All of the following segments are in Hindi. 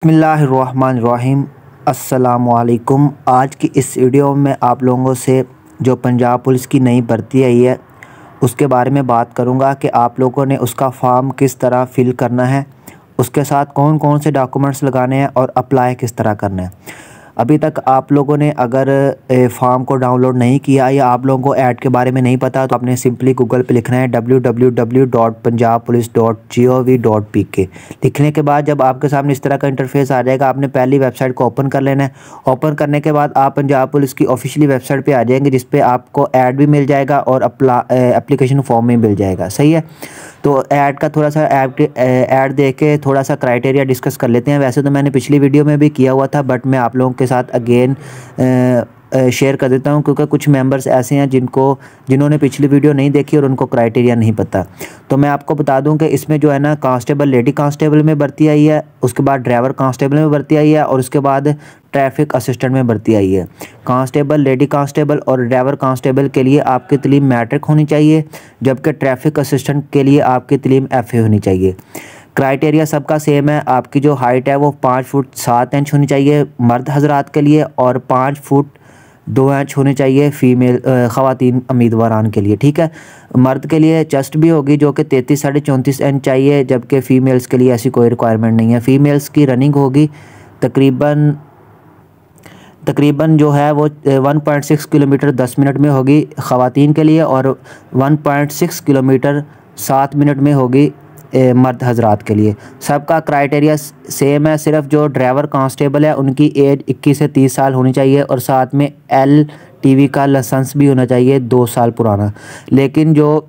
बिस्मिल्लाहिर्रहमानिर्रहीम। अस्सलामुअलैकुम। आज की इस वीडियो में आप लोगों से जो पंजाब पुलिस की नई भर्ती आई है उसके बारे में बात करूंगा कि आप लोगों ने उसका फॉर्म किस तरह फ़िल करना है, उसके साथ कौन कौन से डॉक्यूमेंट्स लगाने हैं और अप्लाई किस तरह करना है। अभी तक आप लोगों ने अगर फॉर्म को डाउनलोड नहीं किया या आप लोगों को ऐड के बारे में नहीं पता तो आपने सिंपली गूगल पे लिखना है www.punjabpolice.gov.pk। लिखने के बाद जब आपके सामने इस तरह का इंटरफेस आ जाएगा, आपने पहली वेबसाइट को ओपन कर लेना है। ओपन करने के बाद आप पंजाब पुलिस की ऑफिशियली वेबसाइट पे आ जाएंगे, जिस पे आपको ऐड भी मिल जाएगा और एप्लीकेशन फॉर्म भी मिल जाएगा। सही है, तो ऐड का थोड़ा सा ऐड देख के थोड़ा सा क्राइटेरिया डिस्कस कर लेते हैं। वैसे तो मैंने पिछली वीडियो में भी किया हुआ था, बट मैं आप लोगों के साथ अगेन शेयर कर देता हूं, क्योंकि कुछ मेंबर्स ऐसे हैं जिन्होंने पिछली वीडियो नहीं देखी और उनको क्राइटेरिया नहीं पता। तो मैं आपको बता दूं कि इसमें जो है ना, कांस्टेबल लेडी कांस्टेबल में भर्ती आई है, उसके बाद ड्राइवर कांस्टेबल में भर्ती आई है और उसके बाद ट्रैफिक असिस्टेंट में भर्ती आई है। कांस्टेबल, लेडी कांस्टेबल और ड्राइवर कांस्टेबल के लिए आपकी तलीम मैट्रिक होनी चाहिए, जबकि ट्रैफिक असिस्टेंट के लिए आपकी तलीम FA होनी चाहिए। क्राइटेरिया सबका सेम है। आपकी जो हाइट है वो 5 फुट 7 इंच होनी चाहिए मर्द हजरात के लिए, और 5 फुट 2 इंच होनी चाहिए फीमेल ख़वातीन उम्मीदवारान के लिए। ठीक है, मर्द के लिए चेस्ट भी होगी जो कि 33 साढ़े 34 इंच चाहिए, जबकि फ़ीमेल्स के लिए ऐसी कोई रिक्वायरमेंट नहीं है। फ़ीमेल्स की रनिंग होगी तकरीबन जो है वो 1.6 किलोमीटर 10 मिनट में होगी ख़वातीन के लिए, और 1.6 किलोमीटर 7 मिनट में होगी मर्द हजरात के लिए। सबका क्राइटेरिया सेम है, सिर्फ जो ड्राइवर कांस्टेबल है उनकी एज 21 से 30 साल होनी चाहिए और साथ में LTV का लाइसेंस भी होना चाहिए 2 साल पुराना। लेकिन जो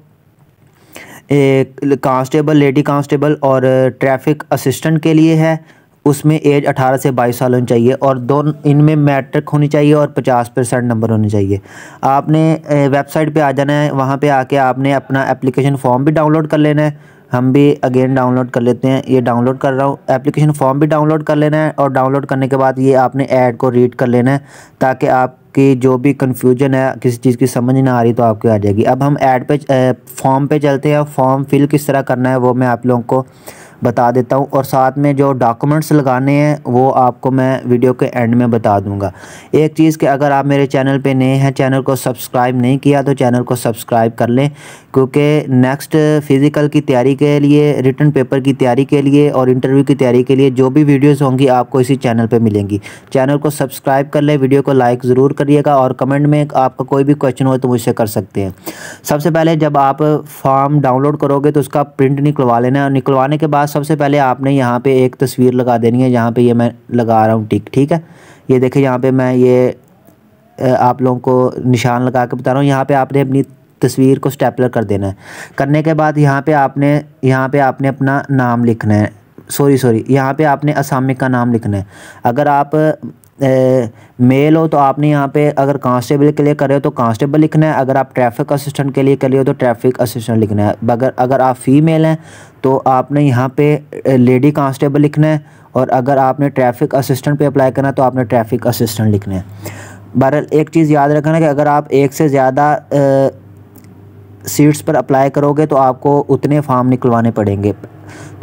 कांस्टेबल, लेडी कांस्टेबल और ट्रैफिक असिस्टेंट के लिए है उसमें एज 18 से 22 साल होनी चाहिए, और दोनों इनमें मैट्रिक होनी चाहिए और 50% नंबर होने चाहिए। आपने वेबसाइट पे आ जाना है, वहाँ पे आके आपने अपना एप्लीकेशन फॉर्म भी डाउनलोड कर लेना है। हम भी अगेन डाउनलोड कर लेते हैं, ये डाउनलोड कर रहा हूँ। एप्लीकेशन फॉर्म भी डाउनलोड कर लेना है, और डाउनलोड करने के बाद ये आपने ऐड को रीड कर लेना है, ताकि आपकी जो भी कन्फ्यूजन है, किसी चीज़ की समझ ना आ रही तो आपको आ जाएगी। अब हम ऐड पे फॉर्म पे चलते हैं। फॉर्म फिल किस तरह करना है वो मैं आप लोगों को बता देता हूँ, और साथ में जो डॉक्यूमेंट्स लगाने हैं वो आपको मैं वीडियो के एंड में बता दूँगा। एक चीज़ कि अगर आप मेरे चैनल पे नए हैं, चैनल को सब्सक्राइब नहीं किया तो चैनल को सब्सक्राइब कर लें, क्योंकि नेक्स्ट फ़िज़िकल की तैयारी के लिए, रिटन पेपर की तैयारी के लिए और इंटरव्यू की तैयारी के लिए जो भी वीडियोज़ होंगी आपको इसी चैनल पर मिलेंगी। चैनल को सब्सक्राइब कर लें, वीडियो को लाइक ज़रूर करिएगा, और कमेंट में आपका कोई भी क्वेश्चन हो तो मुझसे कर सकते हैं। सबसे पहले जब आप फॉर्म डाउनलोड करोगे तो उसका प्रिंट निकलवा लेना है, और निकलवाने के बाद सबसे पहले आपने यहाँ पे एक तस्वीर लगा देनी है। यहाँ पे ये मैं लगा रहा हूँ टिक। ठीक है, ये देखिए यहाँ पे मैं ये आप लोगों को निशान लगा के बता रहा हूँ। यहाँ पे आपने अपनी तस्वीर को स्टेपलर कर देना है। करने के बाद यहाँ पे आपने अपना नाम लिखना है। सॉरी, यहाँ पे आपने असामी का नाम लिखना है। अगर आप मेल हो तो आपने यहाँ पे, अगर कांस्टेबल के लिए कर रहे हो तो कांस्टेबल लिखना है, अगर आप ट्रैफिक असिस्टेंट के लिए कर रहे हो तो ट्रैफिक असिस्टेंट लिखना है। अगर आप फीमेल हैं तो आपने यहाँ पे लेडी कांस्टेबल लिखना है, और अगर आपने ट्रैफिक असिस्टेंट पे अप्लाई करना है तो आपने ट्रैफिक असिस्टेंट लिखना है। बहरहाल एक चीज़ याद रखना कि अगर आप एक से ज़्यादा सीट्स पर अप्लाई करोगे तो आपको उतने फॉर्म निकलवाने पड़ेंगे।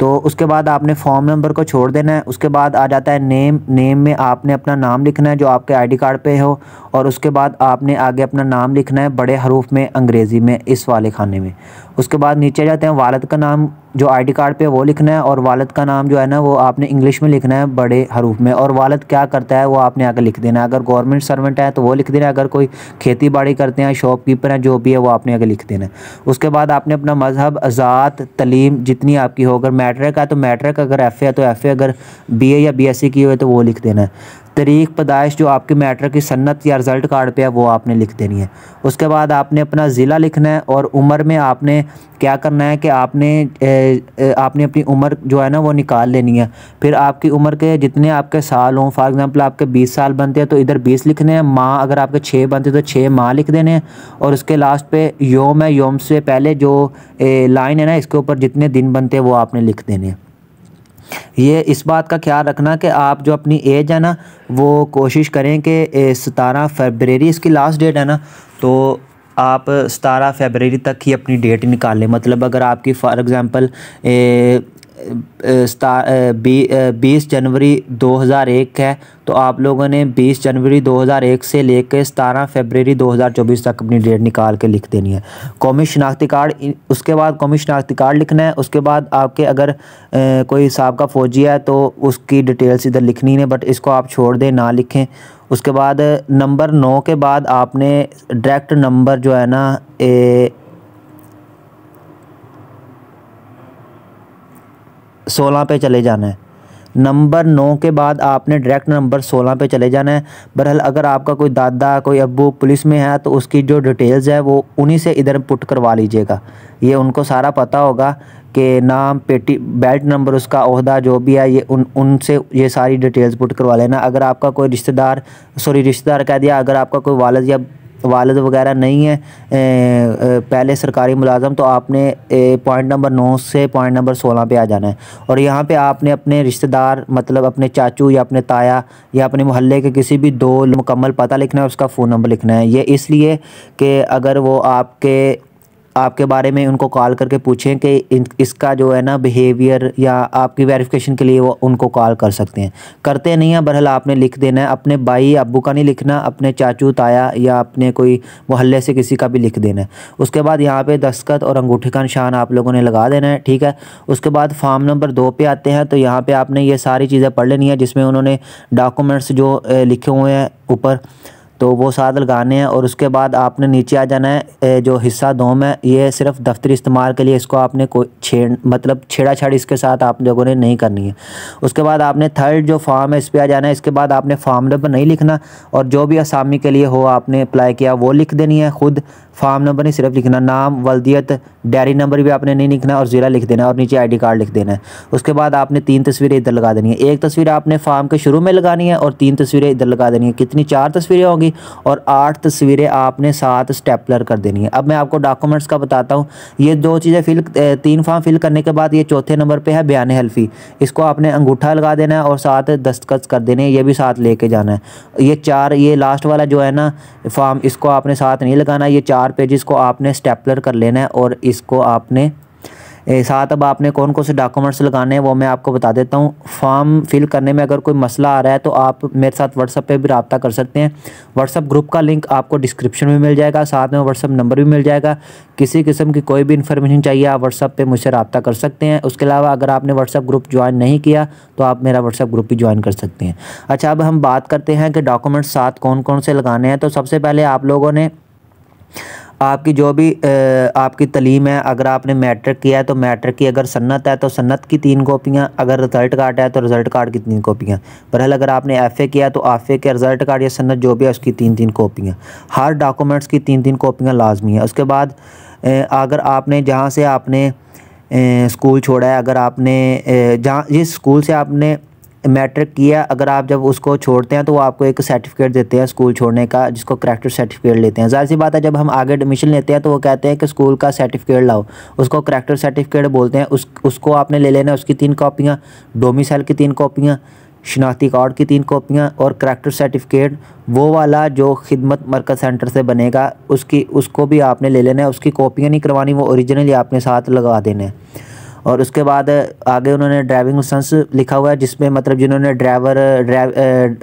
तो उसके बाद आपने फॉर्म नंबर को छोड़ देना है। उसके बाद आ जाता है नेम में आपने अपना नाम लिखना है जो आपके ID कार्ड पे हो, और उसके बाद आपने आगे अपना नाम लिखना है बड़े हरूफ में अंग्रेज़ी में इस वाले खाने में। उसके बाद नीचे जाते हैं, वालिद का नाम जो ID कार्ड पे वो लिखना है, और वालिद का नाम जो है ना वो आपने इंग्लिश में लिखना है बड़े हरूफ में, और वालिद क्या करता है वो आपने आगे लिख देना है। अगर गवर्नमेंट सर्वेंट है तो वो लिख देना है, अगर कोई खेती बाड़ी करते हैं, शॉपकीपर है, जो भी है वो आपने आगे लिख देना है। उसके बाद आपने अपना मज़हब, ज़ात, तलीम जितनी आपकी हो, अगर मैट्रिक है तो मैट्रिक, अगर FA है तो FA, अगर BA या BSc की हो तो वो लिख देना है। तारीख़ पैदाइश जो आपकी मैट्रिक की सन्नत या रिज़ल्ट कार्ड पे है वो आपने लिख देनी है। उसके बाद आपने अपना ज़िला लिखना है, और उम्र में आपने क्या करना है कि आपने अपनी उम्र जो है ना वो निकाल लेनी है। फिर आपकी उम्र के जितने आपके साल हों, फॉर एग्ज़ाम्पल आपके 20 साल बनते हैं तो इधर 20 लिखने हैं। माह अगर आपके 6 बनते हैं तो 6 माह लिख देने हैं, और उसके लास्ट पे योम है, योम से पहले जो लाइन है ना इसके ऊपर जितने दिन बनते हैं वो आपने लिख देने हैं। ये इस बात का ख्याल रखना कि आप जो अपनी एज है ना वो कोशिश करें कि 17 फरवरी इसकी लास्ट डेट है ना, तो आप 17 फरवरी तक ही अपनी डेट निकाल लें। मतलब अगर आपकी फॉर एग्ज़ाम्पल 20 जनवरी 2001 है, तो आप लोगों ने 20 जनवरी 2001 से लेकर 17 फरवरी 2024 तक अपनी डेट निकाल के लिख देनी है। कौमी शनाख्ती कार्ड, उसके बाद कौमी शनाख्ती कार्ड लिखना है। उसके बाद आपके अगर कोई साहब का फ़ौजी है तो उसकी डिटेल्स इधर लिखनी है, बट इसको आप छोड़ दें, ना लिखें। उसके बाद नंबर 9 के बाद आपने डायरेक्ट नंबर जो है ना 16 पे चले जाना है। नंबर 9 के बाद आपने डायरेक्ट नंबर 16 पे चले जाना है। बहरहाल अगर आपका कोई दादा कोई अब्बू पुलिस में है तो उसकी जो डिटेल्स है वो उन्हीं से इधर पुट करवा लीजिएगा। ये उनको सारा पता होगा कि नाम, पेटी, बेल्ट नंबर, उसका ओहदा जो भी है, ये उनसे ये सारी डिटेल्स पुट करवा लेना। अगर आपका कोई रिश्तेदार कह दिया, अगर आपका कोई वालिद वगैरह नहीं है पहले सरकारी मुलाजम, तो आपने पॉइंट नंबर 9 से पॉइंट नंबर 16 पे आ जाना है। और यहाँ पे आपने अपने रिश्तेदार, मतलब अपने चाचू या अपने ताया या अपने मोहल्ले के किसी भी 2 मुकम्मल पता लिखना है, उसका फ़ोन नंबर लिखना है। ये इसलिए कि अगर वो आपके बारे में उनको कॉल करके पूछें कि इसका जो है ना बिहेवियर, या आपकी वेरिफिकेशन के लिए वो उनको कॉल कर सकते हैं। करते नहीं हैं, बहरहाल आपने लिख देना है। अपने भाई अब्बू का नहीं लिखना, अपने चाचू ताया या अपने कोई मोहल्ले से किसी का भी लिख देना है। उसके बाद यहाँ पे दस्तखत और अंगूठे का निशान आप लोगों ने लगा देना है, ठीक है। उसके बाद फॉर्म नंबर 2 पे आते हैं, तो यहाँ पे आपने ये सारी चीज़ें पढ़ लेनी है, जिसमें उन्होंने डॉक्यूमेंट्स जो लिखे हुए हैं ऊपर, तो वो साथ लगाने हैं। और उसके बाद आपने नीचे आ जाना है। जो हिस्सा 2 में, ये सिर्फ दफ्तरी इस्तेमाल के लिए, इसको आपने कोई छेड़ाछाड़ी इसके साथ आप लोगों ने नहीं करनी है। उसके बाद आपने थर्ड जो फॉर्म है इस पर आ जाना है। इसके बाद आपने फॉर्म नंबर नहीं लिखना, और जो भी असामी के लिए हो आपने अप्लाई किया वो लिख देनी है खुद। फॉर्म नंबर नहीं सिर्फ लिखना, नाम, वल्दियत, डायरी नंबर भी आपने नहीं लिखना, और ज़िला लिख देना, और नीचे ID कार्ड लिख देना है। उसके बाद आपने 3 तस्वीरें इधर लगा देनी है। एक तस्वीर आपने फॉर्म के शुरू में लगानी है और 3 तस्वीरें इधर लगा देनी है। कितनी? 4 तस्वीरें होंगी, और 8 तस्वीरें आपने साथ स्टेपलर कर देनी है। अब मैं आपको डॉक्यूमेंट्स का बताता हूँ। ये 2 चीज़ें 3 फॉर्म फिल करने के बाद ये चौथे नंबर पे है बयान हल्फी। इसको आपने अंगूठा लगा देना है और साथ दस्तखत कर देने हैं, ये भी साथ लेके जाना है। ये 4, ये लास्ट वाला जो है ना फॉर्म, इसको आपने साथ नहीं लगाना। ये 4 पेजेस को आपने स्टेपलर कर लेना है, और इसको आपने साथ, अब आपने कौन कौन से डॉक्यूमेंट्स लगाने हैं वो मैं आपको बता देता हूँ। फॉर्म फिल करने में अगर कोई मसला आ रहा है तो आप मेरे साथ व्हाट्सएप पे भी रब्ता कर सकते हैं। व्हाट्सएप ग्रुप का लिंक आपको डिस्क्रिप्शन में मिल जाएगा, साथ में व्हाट्सएप नंबर भी मिल जाएगा। किसी किस्म की कोई भी इन्फॉर्मेशन चाहिए आप व्हाट्सएप पे मुझसे रब्ता कर सकते हैं। उसके अलावा अगर आपने व्हाट्सएप ग्रुप ज्वाइन नहीं किया तो आप मेरा व्हाट्सएप ग्रुप भी ज्वाइन कर सकते हैं। अच्छा, अब हम बात करते हैं कि डॉक्यूमेंट्स साथ कौन कौन से लगाने हैं। तो सबसे पहले आप लोगों ने आपकी जो भी आपकी तलीम है, अगर आपने मैट्रिक किया है तो मैट्रिक की, अगर सन्नत है तो सन्नत की 3 कॉपियाँ, अगर रिज़ल्ट कार्ड है तो रिज़ल्ट कार्ड की 3 कॉपियाँ। बहरहाल अगर आपने FA किया तो FA के रिज़ल्ट कार्ड या सन्नत जो भी है उसकी 3-3 कॉपियाँ। हर डॉक्यूमेंट्स की 3-3 कॉपियाँ लाजमी है। उसके बाद अगर आपने जहाँ से आपने स्कूल छोड़ा है, अगर आपने जिस स्कूल से आपने मैट्रिक किया, अगर आप जब उसको छोड़ते हैं तो वो आपको एक सर्टिफिकेट देते हैं स्कूल छोड़ने का, जिसको करैक्टर सर्टिफिकेट लेते हैं। ज़ाहिर सी बात है, जब हम आगे एडमिशन लेते हैं तो वो कहते हैं कि स्कूल का सर्टिफिकेट लाओ, उसको करैक्टर सर्टिफिकेट बोलते हैं। उसको आपने ले लेना, उसकी 3 कॉपियाँ, डोमिसाइल की 3 कॉपियाँ, शनाख्ती कार्ड की 3 कॉपियाँ, और करैक्टर सर्टिफिकेट वो वाला जो खिदमत मरकज़ सेंटर से बनेगा उसको भी आपने ले लेना है। उसकी कॉपियाँ नहीं करवानी, वो ओरिजिनली आपने साथ लगा देना है। और उसके बाद आगे उन्होंने ड्राइविंग लाइसेंस लिखा हुआ है, जिसमें मतलब जिन्होंने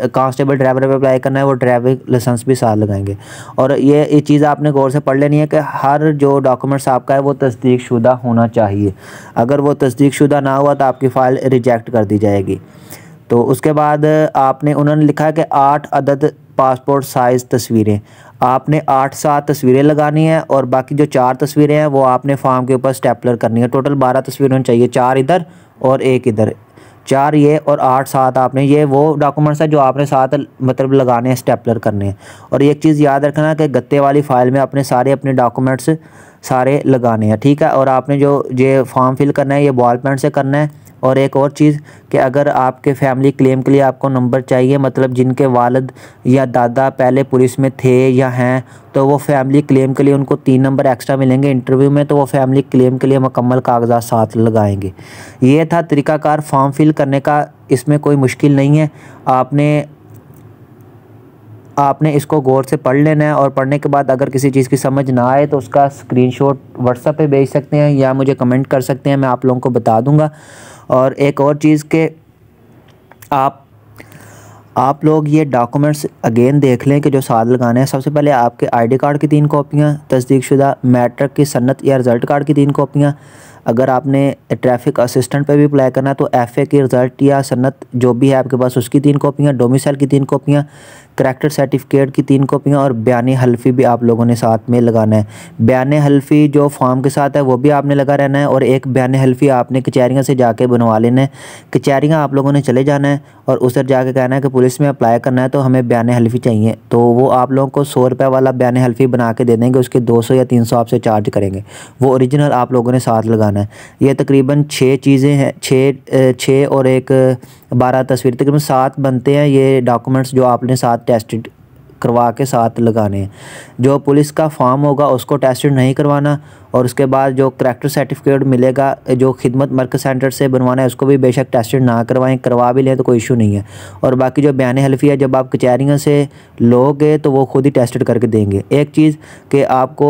कांस्टेबल ड्राइवर पे अप्लाई करना है वो ड्राइविंग लाइसेंस भी साथ लगाएंगे। और ये चीज़ आपने गौर से पढ़ लेनी है कि हर जो डॉक्यूमेंट्स आपका है वो तस्दीक शुदा होना चाहिए। अगर वो तस्दीक शुदा ना हुआ तो आपकी फ़ाइल रिजेक्ट कर दी जाएगी। तो उसके बाद उन्होंने लिखा है कि 8 अदद पासपोर्ट साइज़ तस्वीरें, आपने 8-7 तस्वीरें लगानी है, और बाकी जो 4 तस्वीरें हैं वो आपने फॉर्म के ऊपर स्टेपलर करनी है। टोटल 12 तस्वीरें होनी चाहिए, 4 इधर और 1 इधर, 4 ये और 8-7 आपने, ये वो डॉक्यूमेंट्स है जो आपने साथ मतलब लगाने हैं, स्टेपलर करने हैं। और एक चीज़ याद रखना कि गत्ते वाली फ़ाइल में अपने डॉक्यूमेंट्स सारे लगाने हैं, ठीक है। और आपने जो ये फॉर्म फिल करना है ये बॉल पेन से करना है। और एक और चीज़ कि अगर आपके फैमिली क्लेम के लिए आपको नंबर चाहिए, मतलब जिनके वालिद या दादा पहले पुलिस में थे या हैं, तो वो फैमिली क्लेम के लिए उनको 3 नंबर एक्स्ट्रा मिलेंगे इंटरव्यू में, तो वो फैमिली क्लेम के लिए मुकम्मल कागजात साथ लगाएंगे। ये था तरीक़ाकार फॉर्म फिल करने का, इसमें कोई मुश्किल नहीं है। आपने इसको गौर से पढ़ लेना है, और पढ़ने के बाद अगर किसी चीज़ की समझ ना आए तो उसका स्क्रीनशॉट व्हाट्सएप पे भेज सकते हैं या मुझे कमेंट कर सकते हैं, मैं आप लोगों को बता दूंगा। और एक और चीज़ के आप लोग ये डॉक्यूमेंट्स अगेन देख लें कि जो साथ लगाने हैं। सबसे पहले आपके आईडी कार्ड की 3 कॉपियाँ, तस्दीकशुदा मैट्रिक की सनत या रिज़ल्ट कार्ड की 3 कॉपियाँ। अगर आपने ट्रैफिक असिस्टेंट पे भी अप्लाई करना है तो एफए की रिज़ल्ट या सनत जो भी है आपके पास उसकी 3 कॉपियाँ, डोमिसाइल की 3 कॉपियाँ, करैक्टर सर्टिफिकेट की 3 कॉपियाँ और बयान हल्फी भी आप लोगों ने साथ में लगाना है। बयान हल्फी जो फॉर्म के साथ है वो भी आपने लगा रहना है और एक बयान हल्फी आपने कचहरियाँ से जाके बनवा लेना है। कचहरियाँ आप लोगों ने चले जाना है और उधर जाके कहना है कि पुलिस में अप्लाई करना है तो हमें बयान हल्फी चाहिए, तो वो आप लोगों को 100 रुपये वाला बयान हल्फी बना के दे देंगे, उसके 200 या 300 आपसे चार्ज करेंगे। वो ओरिजिनल आप लोगों ने साथ लगाना है। ये तकरीबन 6 चीज़ें हैं, 6 और एक 12 तस्वीर, तकरीबन 7 बनते हैं ये डॉक्यूमेंट्स जो आपने साथ टेस्टेड करवा के साथ लगाने हैं। जो पुलिस का फॉर्म होगा उसको टेस्टेड नहीं करवाना और उसके बाद जो करैक्टर सर्टिफिकेट मिलेगा जो खिदमत मरकज़ सेंटर से बनवाना है उसको भी बेशक टेस्टेड ना करवाएं, करवा भी लें तो कोई इशू नहीं है। और बाकी जो बयान हल्फी है जब आप कचहरियों से लोगे तो वो खुद ही टेस्टेड करके देंगे। एक चीज़ कि आपको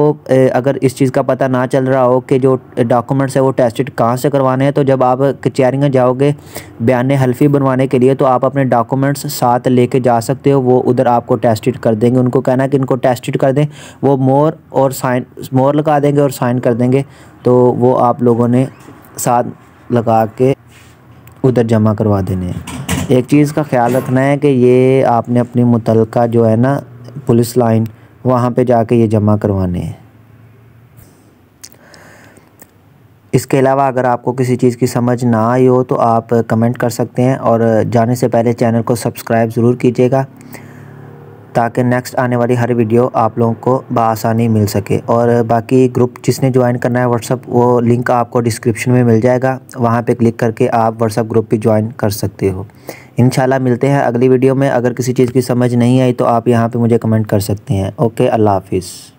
अगर इस चीज़ का पता ना चल रहा हो कि जो डॉक्यूमेंट्स है वो टेस्टेड कहाँ से करवाने हैं, तो जब आप कचहरियाँ जाओगे बयान हल्फी बनवाने के लिए तो आप अपने डॉक्यूमेंट्स साथ लेके जा सकते हो, वो उधर आपको टेस्टेड कर देंगे। उनको कहना है कि इनको टेस्टेड कर दें, वो मोर लगा देंगे और साइन कर देंगे, तो वो आप लोगों ने साथ लगा के उधर जमा करवा देने हैं। एक चीज़ का ख्याल रखना है कि ये आपने अपनी मुतलका जो है ना पुलिस लाइन वहाँ पे जाके ये जमा करवाने हैं। इसके अलावा अगर आपको किसी चीज़ की समझ ना आई हो तो आप कमेंट कर सकते हैं और जाने से पहले चैनल को सब्सक्राइब ज़रूर कीजिएगा ताकि नेक्स्ट आने वाली हर वीडियो आप लोगों को बआसानी मिल सके। और बाकी ग्रुप जिसने ज्वाइन करना है व्हाट्सअप, वो लिंक आपको डिस्क्रिप्शन में मिल जाएगा, वहाँ पे क्लिक करके आप व्हाट्सअप ग्रुप भी ज्वाइन कर सकते हो। इंशाल्लाह मिलते हैं अगली वीडियो में। अगर किसी चीज़ की समझ नहीं आई तो आप यहाँ पे मुझे कमेंट कर सकते हैं। ओके, अल्लाह हाफिज़।